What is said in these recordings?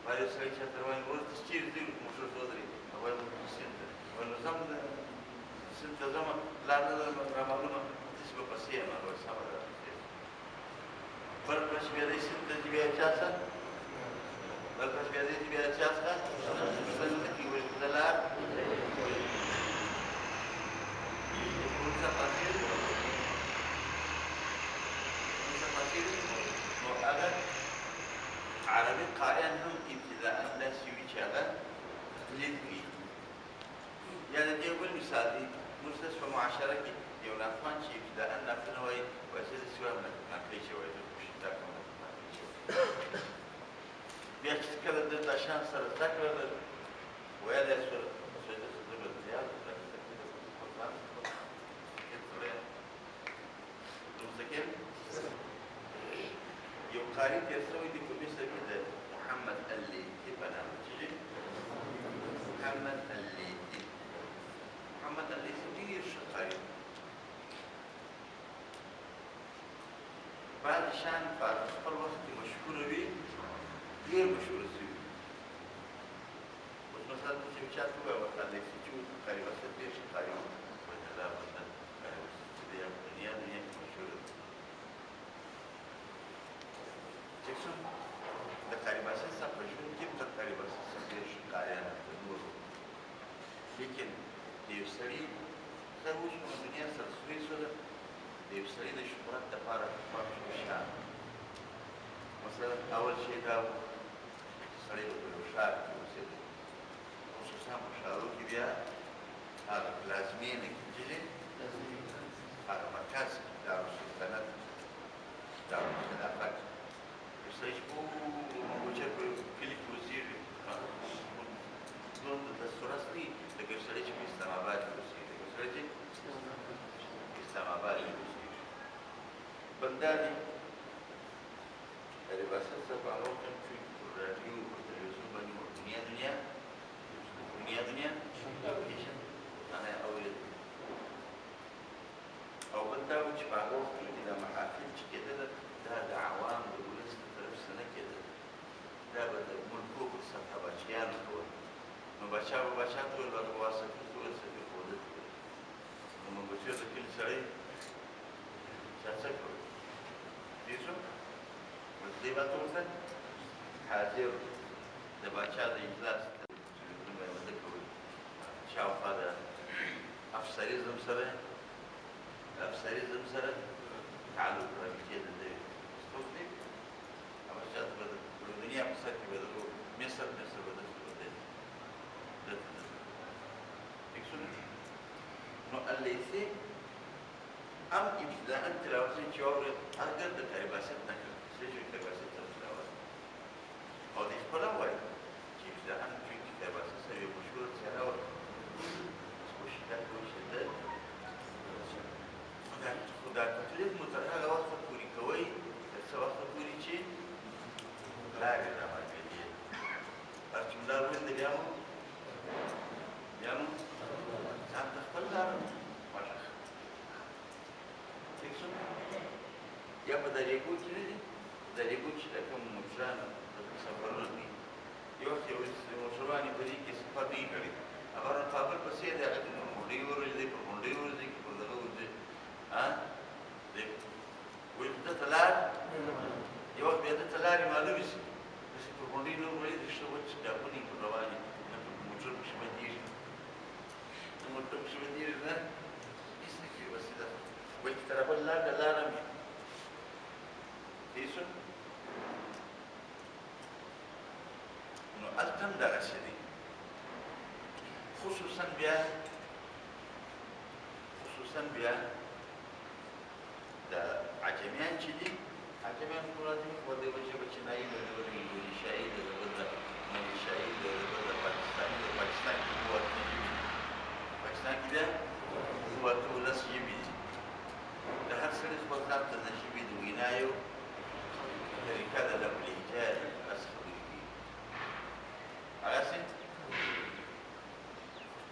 Varios se echan, pero en un estilo, muchos otros. سادي مرسس په معاشره کې یو ناخوان چې ابتداء ناخوانه وایي وایي چې سوی هم ناکړی شوی دی دا کوم ناکړی شوی بیا چې کله د دا شان سره زده کړه ویلی سوله چې د زه به زیات یو قاري تېر شوی دی په مصر کې د محمد الليثي په نامه چې محمد الليثي محمد الليثي ډېر ښه قاري بعد شان په خپل وخت کې مشهوره وي ډېر مشهوره شوي اوس مثلا چې چا ته ووایه ورته الليثي چې قاري وسط ډېر ښه قاري و وایي دا مثلا قاري وسط چې دی دنیا کې مشهوره ده چکسون د قاري وسط څخه په ژوند کې تر قاري وسط څخه ډېر ښه قاریان د نورو لیکن د یو سړي زه اوس په دنیا سره سوی شوله د یو سړي د شهرت دپاره خوښ شو شیان مثلا اول شی دا و سړی به په یو ښار کې اوسېده خصوصا په ښارو کې بیا هغه پلازمینه کې چې دی هغه مرکز کې دارالسلطنت دارالخلافت یو سړی چې منګوچر په کلي کې اوسېږي نور د دستورست نه وي لکه یو سړی چې په اسلام آباد کې اوسېږي لکه یو سړی چې اسلام آباد کې اوسېږي بل دا دی قاري وسط څخه په هغه وخت کې په راډیو په تلویزیون باندې مو دنیا اپلیکیشن معنی اورېد او بل دا و چې په هغه وخت کې دا محافل چې کېدله دا د عوام د ولس له طرف څخه نه کېدل دا به د ملکو په سطحه بچیانو کول نو بچا به بچا ته ویل هغه به سفیر ته ویل سفیر خو ده ته ویل نو منګوچر د کلي سړی چا څه کول پوه شو اوس دې به ته ورته حاضر د باچا د اجلاس تلویزیون به یې واده کول شاوخوا د افسریزم سره تعلق راوي کېده د څوک دی هغه چاته به د دنیا په سر کې به د مصر به دلته ٹھیک شو نو الليثي هم ابتداء تلاوت چې واورېد هرګر د قاري وسط نه کړ څه چې قاري وسط ته تلاوت او د خپله وایي چې ابتداء چې قاري وسط سره یو مشهوره څېره وه کوشیدات وشده خو دا تقلید مو تر هغه وخته پورې کوئ تر څه وخته پورې چې لارې رامعلومېدې هر چې ملا ویل دی بیا نو ځان ته خپل لاره خوښه ٹھیک شو یا په دریګو کې نه دي دریګو چې د کوم مشران د سفرونو دي یو وخت یو مشرانې په دې کې سفر نه کړی هغه کابل پسې دی هغه غونډۍ ورځي په غونډۍ ورځي کې په دغه ورځي وایي ده ته لار یو وخت بیا ده ته لارې معلومې شي داسې په غونډۍ نه ورځي د شته وچ ډاکونه یې پر روانې نه په موټر پسې بندېږي د موټر پسې بندېږي نه هېڅ نه کوي بس ده وایي چې طرفه لاره لاره مې پوه شو نو هلته هم دغسې دی خصوصا بیا د عجمیان چې دي عجمیان مراد دي په دې وجه به چینایي ده د بل اندونیشیایي ده د بل د ملیشیایي ده د بل د پاکستاني ده پاکستان کې دوه اتنې ژبې دي پاکستان کې بیا دوه اتلس ژبې دي د هر سړي خپل ځان ته د ژبې د وینا یو طریقه ده د لهجه هسې خبرې کوي هغسې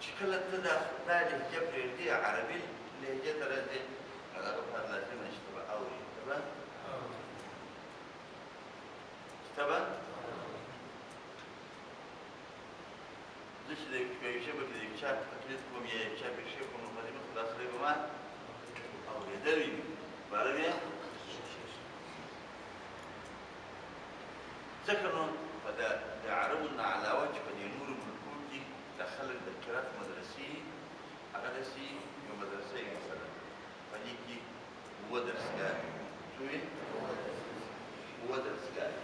چې کله ته دا لهجه پرېږدي عربي لهجه ته راځې هغه لپاره لازمه چې ته به اورې ته به زه چې د یوې ژبه کې د یو چا تقلید کوم یا یو چا پېښې کوم نو په دې خو دا سړی به ما اورېدل وي باره بیا ځکه نو د عربو نه علاوه چې په دې نورو ملکو کې د خلک د قرات مدرسې هغه داسې یو مدرسه یې مثلا په دې کې اووه درسګاهې څو یې اووه درسګاهې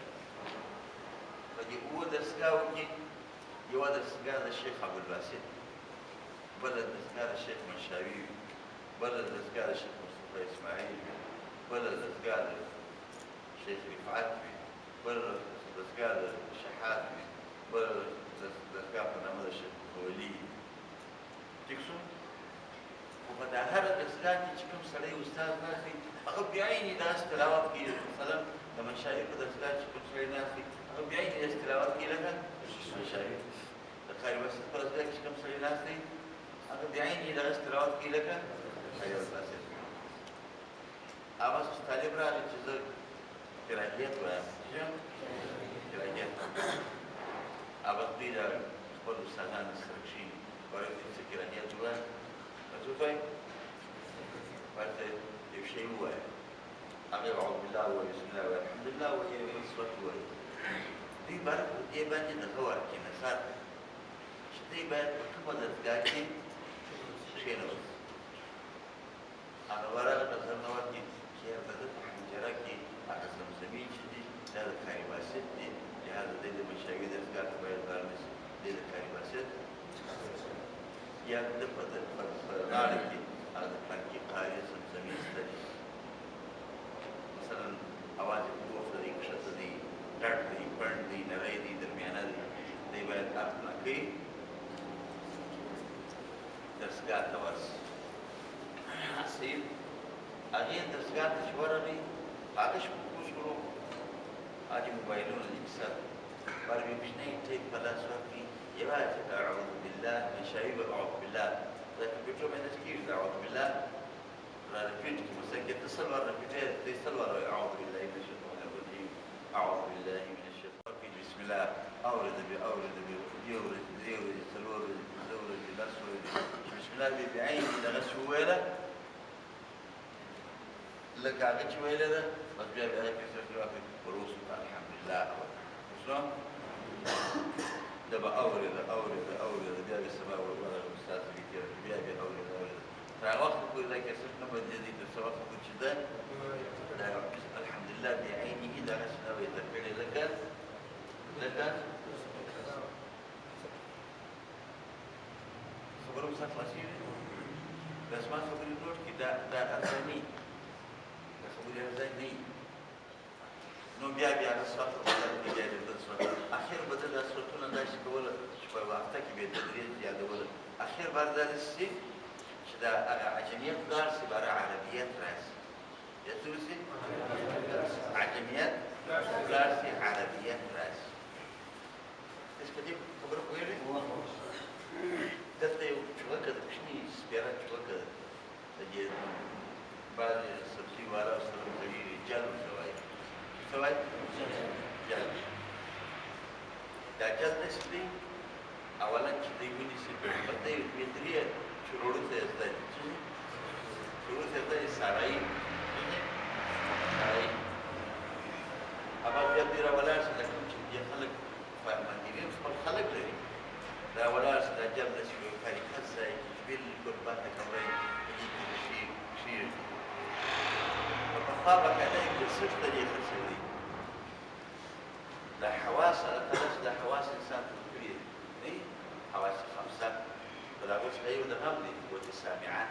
په دې اووه درسګاهو کې یوه درسګاه د شیخ عبدالباسط بله دستګاه د شیخ منشاوي وي، بله دستګاه د شیخ مصطفی اسماعیل وي، بله دستګاه د شیخ رفعت وي، بله دستګاه د شحات وي، بله دستګاه په نامه د شیخ متولي وي. ټیک شو؟ خو په دا هره دستګاه کې چې کوم سړی استاد ناست وي هغه بعینې داسې تلاوت کوي. مثلا د منشاوي په دستګاه چې کوم سړی ناست وي هغه بعینې داسې تلاوت کوي لکه منشاوي. د قاري باسط په دستګاه کې چې کوم سړی ناست وي هغه بعینې داسې تلاوت کوي لکه قاري باسط. هغه طالب راغی چې زه قراءت وایم، قراءت هغه دوی د خپلو استادانو سره کښېني وایي دوی څه قراءت وایم، څه وایي ورته یو شی ووایه، هغه اعوذ بالله ووایي، بسم الله ووایي، الحمدلله ووایي، بل صورت ووایي. دوی باید په دې باندې دغه ورکړي نصار چې دوی باید په کومه دستګاه کې کښېنوي. هغه ورغه نظرونه ورکړي چې د ده په حنجره کې هغه زمزمې چې دي دا د قاري باسط دي، لهذا دی د منشاوي دستګاه ته باید کار نه شي، دی د قاري باسط یا د په غاړه کې هغه د فلانکي قاري زمزمې شته دي. مثلا اواز یې پورته دی، کښته دی، ډډ دی، پڼ دی، نری دی، درمیانه دی، دی باید اپنا کوي دستګاه ته ورسي. صحیح هغې دستګاه ته چې ورغی هغه شروع شروع هغې موبایلونه دي کیسه بار مې کوچنی ټیپ په لاس ورکړي یوازې اعوذ بالله منشاوي به اعوذ بالله دا کمپیوټر باندې داسې کېږي اعوذ بالله را رپیټ کړي مثلا کې ته سل وار رپیټوي ته یې سل وار وایي اعوذ بالله من الشیطان الرجیم اعوذ بالله من الشیطان بسم الله اورده بې اورده بې یو ورځ درې ورځې څلور ورځې پنځه ورځې لس ورځې بسم الله بې بعینې دغسې وویله لکه هغه چې ویلې ده بس بیا بیا هغې پیسې واخلي وروسته الحمدلله شلون دا به اورېده اورېده اورېده بیا بیا سبا ورغله استاد ته لیکي بیا بیا اورېده اورېده تر هغه وخته پورې دا کیسټ نه بدلېدی تر څه وخته پورې چې ده دا الحمدلله بعینه دغسې نه ویده کړې لکه خبره اوس خلاصېږي دا زما خبرې نوټ کړي دا ارزاني دا خبرې ارزاني نو بیا بیا هغه سوته بدل کړي بیا بیا بل سوته اخر به ده دا سوتونه داسې کوله چې په وخته کې به یې تدریج یادوله اخر بار دا داسې شي چې دا هغه عجمیت لاړ شي باره عربیت راشي بیا څه وشي عجمیت لاړ شي عربیت راشي تاسو په دې خبره پوهېږئ دلته یو چوکه ده کوچني سپېره چوکه ده د دې بعضې سبزي والا سره ورته جل ورته وایي څه وایي جل دا جل داسې دی اولا چې دوی ونیسي ورته یې درې چروړو ته یې زده دي چروړو ته یې زده دي سړی سړی هغه بیا دوی راولاړ شي لکه چې دې خلک مندیرین خپل خلک لري دا ولاړ شي دا جل داسې یو طریقت ځای چې بلکل بنده کمره یې په دې کې کښېږدي په پخوا باقاعده یې ګرسټ ته دې خرڅوي دا حواس الله تعالی چې دا حواس انسان ته ورکړي دي حواس خمسه په د هغو څخه یو د هم دی قوت سامعه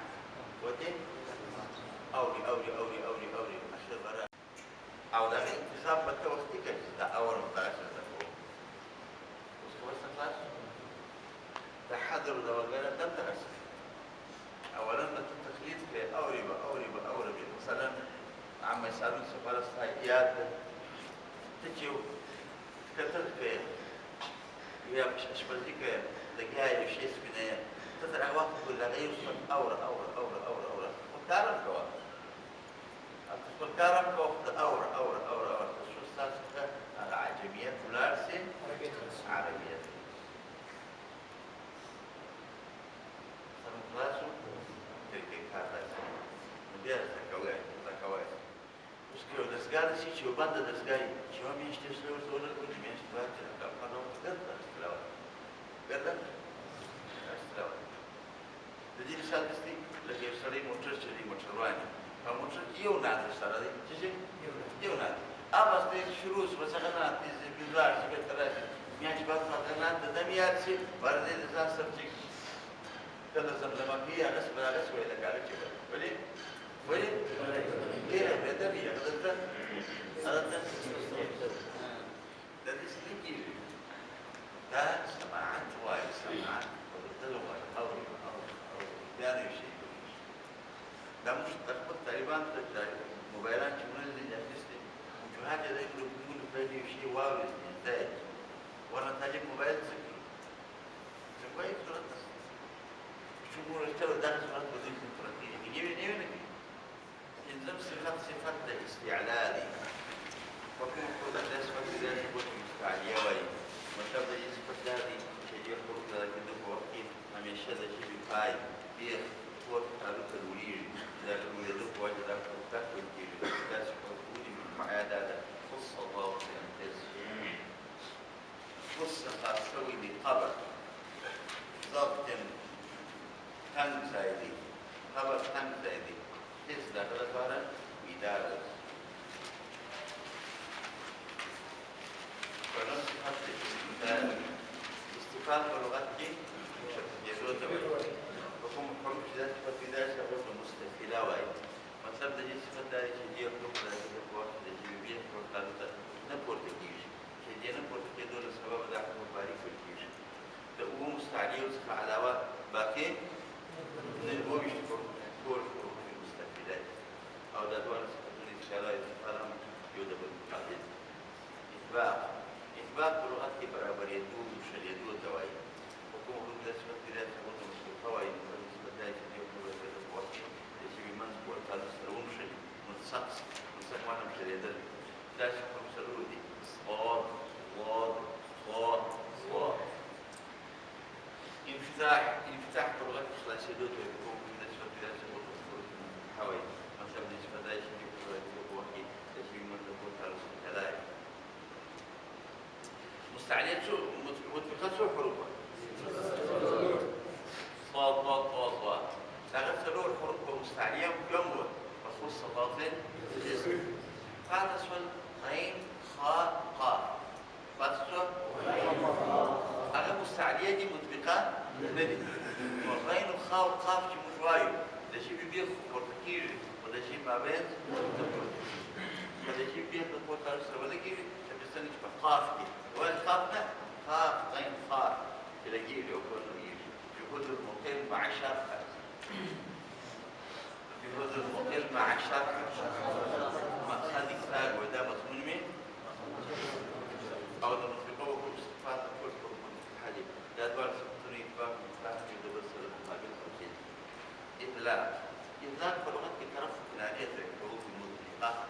قوت اوري اوري اوري اوري اوري اخر به او د هغې انتظام به ته وختي کوي چې دا اور متاثر ده کوو اوس خبر څه خلاص دا حذر ده وغیره دلته رسي اولا به ته تقلید کوې اوري به اوري به اوري به مثلا عمه صاحب سفاره ستا یاد ده ته چې کتل کوې یا اشپزي کوې لګیا یو شی سپینوې ته تر هغه وخته پورې د هغه یو صوت اوره اوره اوره اوره اوره خپل کار هم کوه خپل کار هم کوه خو ته اوره اوره اوره اوره تر څو ستا څخه هغه عجمیت ولاړ سي عربیت سره خلاص شو طریقې کار راشي نو بیا زده کوی زده کوی اوس که یو دستګاه راشي چې یو بنده دستګاه وي چې یوه میاشت یو سړی ورته ولګوي میاشت بعد چې کارخانه ورته ګرده استلاوت ګرده استلاوت د دې مثال داسې دی لکه یو سړی موټر چلوي موټروان وي په موټر کې یو نعت ورسره دی څه شي یو نعت بس ته شروع شو بس هغه نعت ولاړ شي بېرته راشي میاشت بعد هغه نعت د ده مې یاد شي باره دی د ځان سره چې کله زمزمه کوي هغه به هغه ویل کاږي چې ولې ډېره بهتر وي هغه دلته دا داسې نه کېږي دا سماعت وایي سماعت بدلو وایي اوري بیا نه شي دا موږ خپل طالبان ته موبایلان چې موږ دې اخیستي وجوهات یې دی موږ باید یو شي واورېد دی ورنه طالب موبایل څه کوي څه کوي صورت چې موږ رښتیا دغه صورت په دې صورت کېږي نوي نه کوي پنځم صفت د استعلا دی وکوم صورت د صفت د ثبوت مستعلیه وایي مطلب د دې صفت دا دی چې ډېر حروف د کېدو په وخت کې همیشه د ژبې پای ډېر پورته تالو ته لوړېږي دا لوړېدو په وجه دا حروف تحت ویل کېږي داسې حروف ولي معنا دا ده خص الله بامتیاز خص خاص شوي بقبر ضبط تنگ ځای دی قبر تنگ ځای دی هېڅ د هغه لپاره اداره فلم صفت استفال په لغت کې کېدو ته وایي په کوم حروف چې دا صفت پیدا شي هغه ته مستفیله وایي مطلب د دې صفت دا دی چې دې حروف د هغې په وخت د جوابي حروف تالو ته نه پورته کېږي چې دې نه پورته کېدو له سببه دا حروف باریک ویل کېږي د اووه مستعلیو څخه علاوه باقي اووه ویشت ټول حروف مستفیله دي او دا دواړه صفتونه انشاءالله استفاده هم یو د بل مقابل اطباق په لغت کې برابرېدو شلېدو ته وایي په کوم حروف دا صفت کې دا ثبوت مصروفه وایي نو په نسبت دا چې دې حروف د په وخت کې د ژبې منځ په ورتالو سره ونښلي منسق معنی هم شلېدل داسې حروف څلور دي صاد ضاد ظا ظا انفتاح په لغت کې خلاصېدو ته وایي په کوم حروف دا صفت کې دا ثبوت مصروفه وایي مطلب دې صفت دا چې دې په وخت کې د ژبې منځ په ورتالو سره جلا وي مستعليات شو مطبقات شو حروفها صاد ضاد طاء ظاء ثلاث سلور حروف مستعلية جنبه مخصوص صفاتين الاسم قاعدة اسم غين خاء قاف قاعدة اسم هذا مستعلية دي مطبقات ندي والغين والخاء والقاف دي مجوايو ده شيء بيبيض بورتكير وده شيء ما بين وده شيء بيبيض بورتكير وده كيف تبستني تبقى قاف دي والقاف ده قاف غين خاء تلاقيه له كله يجي جهود المقل مع شرحه جهود المقل مع شرحه مقصد كتاب وده مضمون مين او ده مطلقه وكل صفات كل حروف الحديث ده دوار سبتوني إطباق مفتاح يده بس المقابل خمسين إطلاق في لغة كترفق الآلية الحروف المطلقة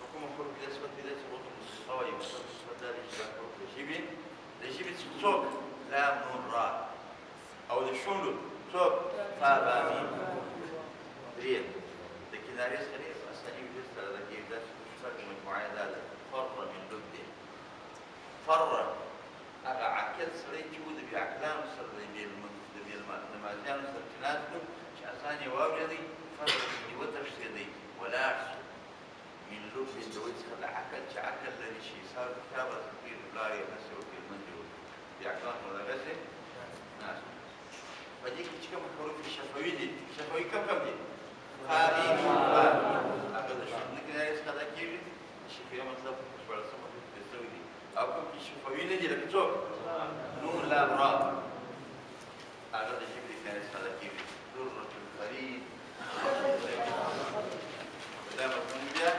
حكم حروف الأسود بلا سبوت المستوى يوصل الصفات ده لإشباه حروف لجيبين صوت لام نون راء أو لشونلو صوت فا با ميم ريال لكن أريس خليل أساني وجدت على ذكي ده شفاك مجموعة ده فر من لبده فر أغا عكل سري جود بأعلام سري بالنمازيان سرطنات له شأساني وابردي فر من وترش يدي ولا أرسل من لب الدويس خلا عكل شعكل لدي شي صار كتابة كبير لا يمسه في المنجو بأعلام ولا غسل ناس فديك كم حروف الشفوي دي الشفوي كم دي هذه أقول شو نقدر نسخذ كيف الشفوي مطلب مش بعرف سمع بالسوي دي أو كم الشفوي دي لكن شو نون لا راء أقول شيء بدي نسخذ كيف درة الفريد لا مفهوم بها